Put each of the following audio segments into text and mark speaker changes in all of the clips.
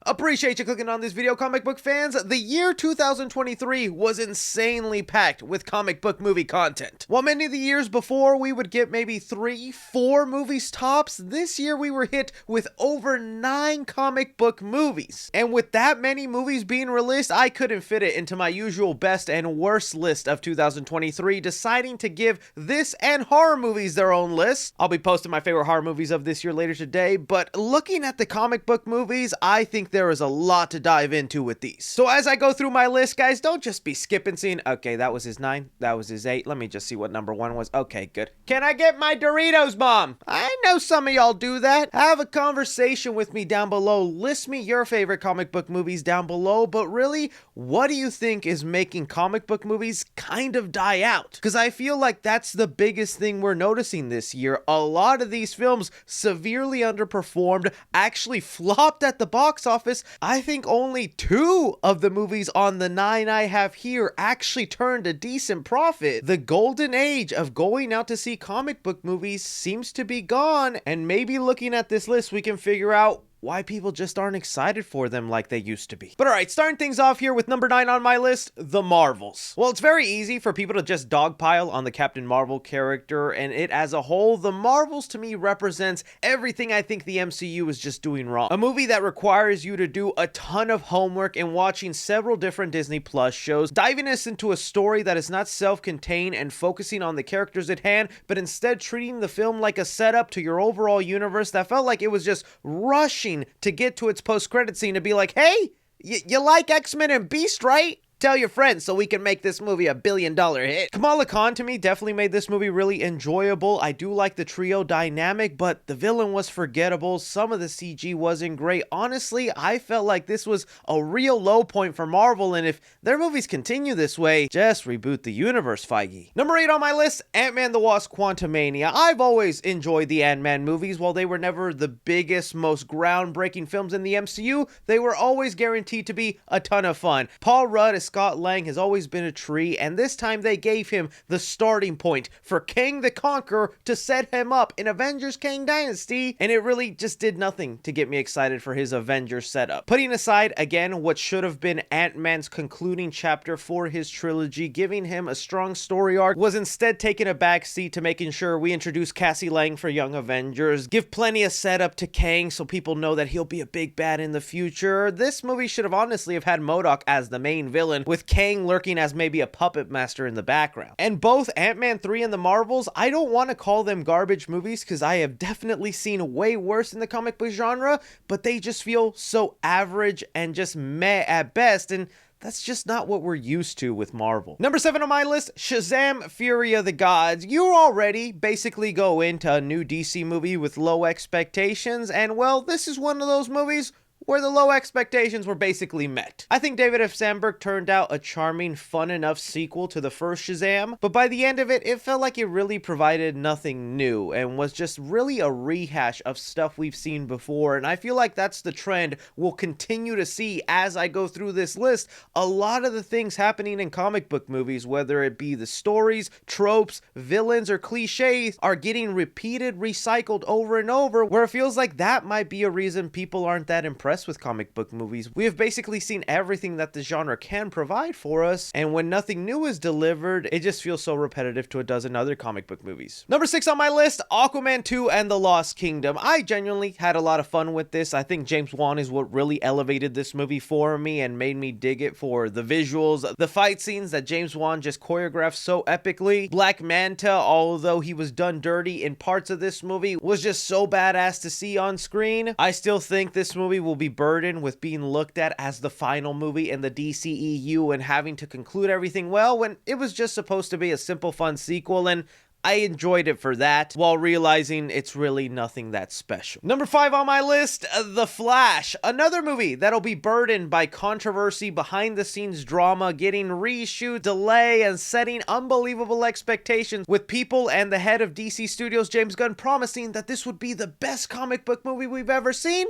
Speaker 1: Appreciate you clicking on this video, comic book fans. The year 2023 was insanely packed with comic book movie content. While many of the years before we would get maybe 3-4 movies tops, this year we were hit with over 9 comic book movies. And with that many movies being released, I couldn't fit it into my usual best and worst list of 2023, deciding to give this and horror movies their own list. I'll be posting my favorite horror movies of this year later today, but looking at the comic book movies, I think there is a lot to dive into with these. So as I go through my list, guys, don't just be skipping scene. Okay, that was his 9, that was his 8. Let me just see what number 1 was. Okay, good. Can I get my Doritos, Mom? I know some of y'all do that. Have a conversation with me down below. List me your favorite comic book movies down below, but really, what do you think is making comic book movies kind of die out? Because I feel like that's the biggest thing we're noticing this year. A lot of these films severely underperformed, actually flopped at the box office. I think only 2 of the movies on the 9 I have here actually turned a decent profit. The golden age of going out to see comic book movies seems to be gone, and maybe looking at this list we can figure out why people just aren't excited for them like they used to be. But alright, starting things off here with number 9 on my list, The Marvels. Well, it's very easy for people to just dogpile on the Captain Marvel character and it as a whole. The Marvels to me represents everything I think the MCU is just doing wrong. A movie that requires you to do a ton of homework and watching several different Disney Plus shows, diving us into a story that is not self-contained and focusing on the characters at hand, but instead treating the film like a setup to your overall universe that felt like it was just rushing to get to its post-credit scene to be like, hey, you like X-Men and Beast, right? Tell your friends so we can make this movie a billion-dollar hit. Kamala Khan, to me, definitely made this movie really enjoyable. I do like the trio dynamic, but the villain was forgettable. Some of the CG wasn't great. Honestly, I felt like this was a real low point for Marvel, and if their movies continue this way, just reboot the universe, Feige. Number 8 on my list, Ant-Man the Wasp: Quantumania. I've always enjoyed the Ant-Man movies. While they were never the biggest, most groundbreaking films in the MCU, they were always guaranteed to be a ton of fun. Paul Rudd as Scott Lang has always been a tree, and this time they gave him the starting point for Kang the Conqueror to set him up in Avengers Kang Dynasty, and it really just did nothing to get me excited for his Avengers setup. Putting aside, again, what should have been Ant-Man's concluding chapter for his trilogy, giving him a strong story arc, was instead taking a backseat to making sure we introduce Cassie Lang for Young Avengers, give plenty of setup to Kang so people know that he'll be a big bad in the future. This movie should have honestly have had MODOK as the main villain, with Kang lurking as maybe a puppet master in the background. And both Ant-Man 3 and The Marvels, I don't want to call them garbage movies because I have definitely seen way worse in the comic book genre, but they just feel so average and just meh at best, and that's just not what we're used to with Marvel. Number 7 on my list, Shazam! Fury of the Gods. You already basically go into a new DC movie with low expectations, and well, this is one of those movies where the low expectations were basically met. I think David F. Sandberg turned out a charming, fun enough sequel to the first Shazam, but by the end of it, it felt like it really provided nothing new and was just really a rehash of stuff we've seen before, and I feel like that's the trend we'll continue to see as I go through this list. A lot of the things happening in comic book movies, whether it be the stories, tropes, villains, or cliches, are getting repeated, recycled over and over, where it feels like that might be a reason people aren't that impressed with comic book movies. We have basically seen everything that the genre can provide for us, and when nothing new is delivered, it just feels so repetitive to a dozen other comic book movies. Number 6 on my list, Aquaman 2 and the Lost Kingdom. I genuinely had a lot of fun with this. I think James Wan is what really elevated this movie for me and made me dig it for the visuals, the fight scenes that James Wan just choreographed so epically. Black Manta, although he was done dirty in parts of this movie, was just so badass to see on screen. I still think this movie will be burdened with being looked at as the final movie in the DCEU and having to conclude everything well when it was just supposed to be a simple fun sequel, and I enjoyed it for that, while realizing it's really nothing that special. Number 5 on my list, The Flash. Another movie that'll be burdened by controversy, behind-the-scenes drama, getting reshoot, delay, and setting unbelievable expectations, with people and the head of DC Studios, James Gunn, promising that this would be the best comic book movie we've ever seen.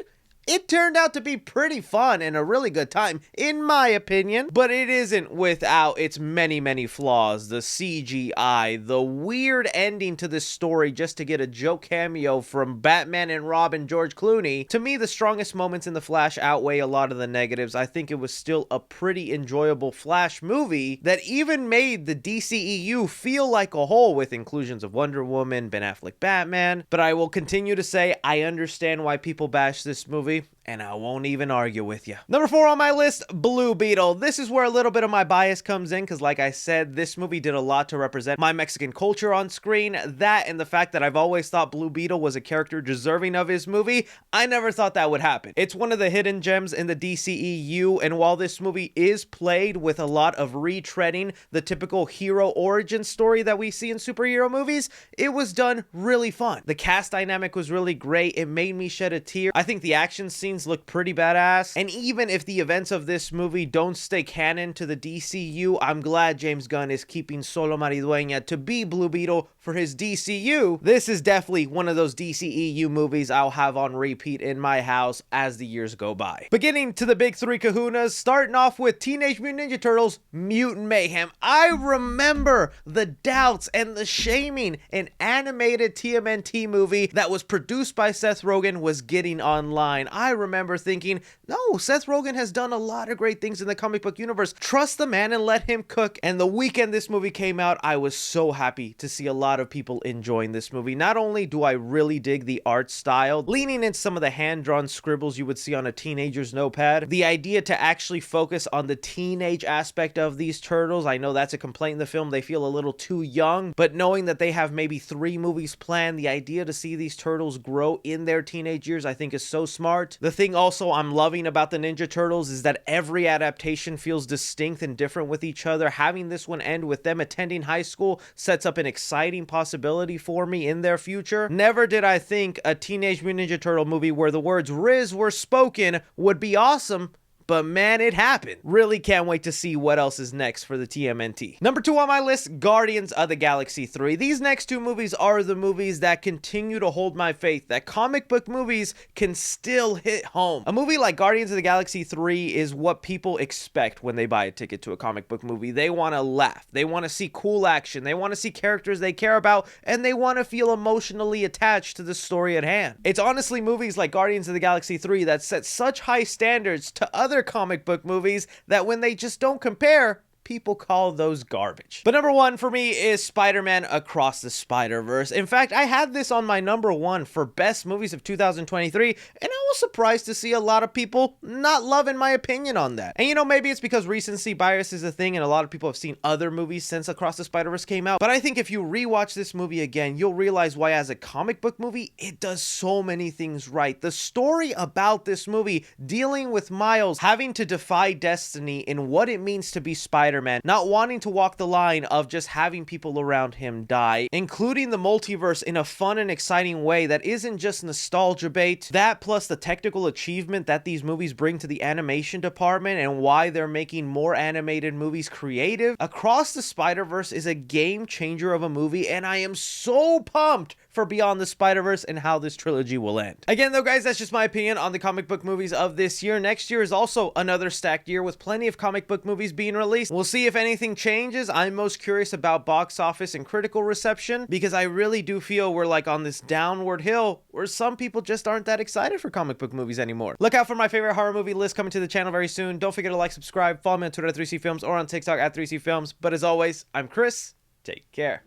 Speaker 1: it turned out to be pretty fun and a really good time, in my opinion, but it isn't without its many flaws. The CGI, the weird ending to this story just to get a joke cameo from Batman and Robin George Clooney. To me, the strongest moments in The Flash outweigh a lot of the negatives. I think it was still a pretty enjoyable Flash movie that even made the DCEU feel like a whole, with inclusions of Wonder Woman, Ben Affleck Batman. But I will continue to say I understand why people bash this movie, and I won't even argue with you. Number 4 on my list, Blue Beetle. This is where a little bit of my bias comes in, because like I said, this movie did a lot to represent my Mexican culture on screen. That and the fact that I've always thought Blue Beetle was a character deserving of his movie, I never thought that would happen. It's one of the hidden gems in the DCEU, and while this movie is played with a lot of retreading the typical hero origin story that we see in superhero movies, it was done really fun. The cast dynamic was really great. It made me shed a tear. I think the action scenes look pretty badass, and even if the events of this movie don't stay canon to the DCU, I'm glad James Gunn is keeping Solo Maridueña to be Blue Beetle for his DCU. This is definitely one of those DCEU movies I'll have on repeat in my house as the years go by. Beginning to the big 3 kahunas, starting off with Teenage Mutant Ninja Turtles Mutant Mayhem. I remember the doubts and the shaming an animated TMNT movie that was produced by Seth Rogen was getting online. I remember thinking, no, Seth Rogen has done a lot of great things in the comic book universe. Trust the man and let him cook. And the weekend this movie came out, I was so happy to see a lot of people enjoying this movie. Not only do I really dig the art style, leaning into some of the hand-drawn scribbles you would see on a teenager's notepad, the idea to actually focus on the teenage aspect of these turtles. I know that's a complaint in the film, they feel a little too young, but knowing that they have maybe 3 movies planned, the idea to see these turtles grow in their teenage years I think is so smart. The thing also I'm loving about the Ninja Turtles is that every adaptation feels distinct and different with each other. Having this one end with them attending high school sets up an exciting possibility for me in their future. Never did I think a Teenage Mutant Ninja Turtle movie where the words Riz were spoken would be awesome, but man, it happened. Really can't wait to see what else is next for the TMNT. Number 2 on my list, Guardians of the Galaxy 3. These next 2 movies are the movies that continue to hold my faith that comic book movies can still hit home. A movie like Guardians of the Galaxy 3 is what people expect when they buy a ticket to a comic book movie. They want to laugh. They want to see cool action. They want to see characters they care about, and they want to feel emotionally attached to the story at hand. It's honestly movies like Guardians of the Galaxy 3 that set such high standards to other comic book movies that when they just don't compare, people call those garbage. But number 1 for me is Spider-Man Across the Spider-Verse. In fact, I had this on my number 1 for best movies of 2023, and I was surprised to see a lot of people not loving my opinion on that. And you know, maybe it's because recency bias is a thing and a lot of people have seen other movies since Across the Spider-Verse came out. But I think if you rewatch this movie again, you'll realize why as a comic book movie, it does so many things right. The story about this movie, dealing with Miles having to defy destiny in what it means to be Spider-Man, not wanting to walk the line of just having people around him die, including the multiverse in a fun and exciting way that isn't just nostalgia bait. That plus the technical achievement that these movies bring to the animation department and why they're making more animated movies creative. Across the Spider-Verse is a game changer of a movie, and I am so pumped for Beyond the Spider-Verse and how this trilogy will end. Again though guys, that's just my opinion on the comic book movies of this year. Next year is also another stacked year with plenty of comic book movies being released. We'll see if anything changes. I'm most curious about box office and critical reception because I really do feel we're like on this downward hill where some people just aren't that excited for comic book movies anymore. Look out for my favorite horror movie list coming to the channel very soon. Don't forget to like, subscribe, follow me on Twitter at 3C Films or on TikTok at 3C Films. But as always, I'm Chris. Take care.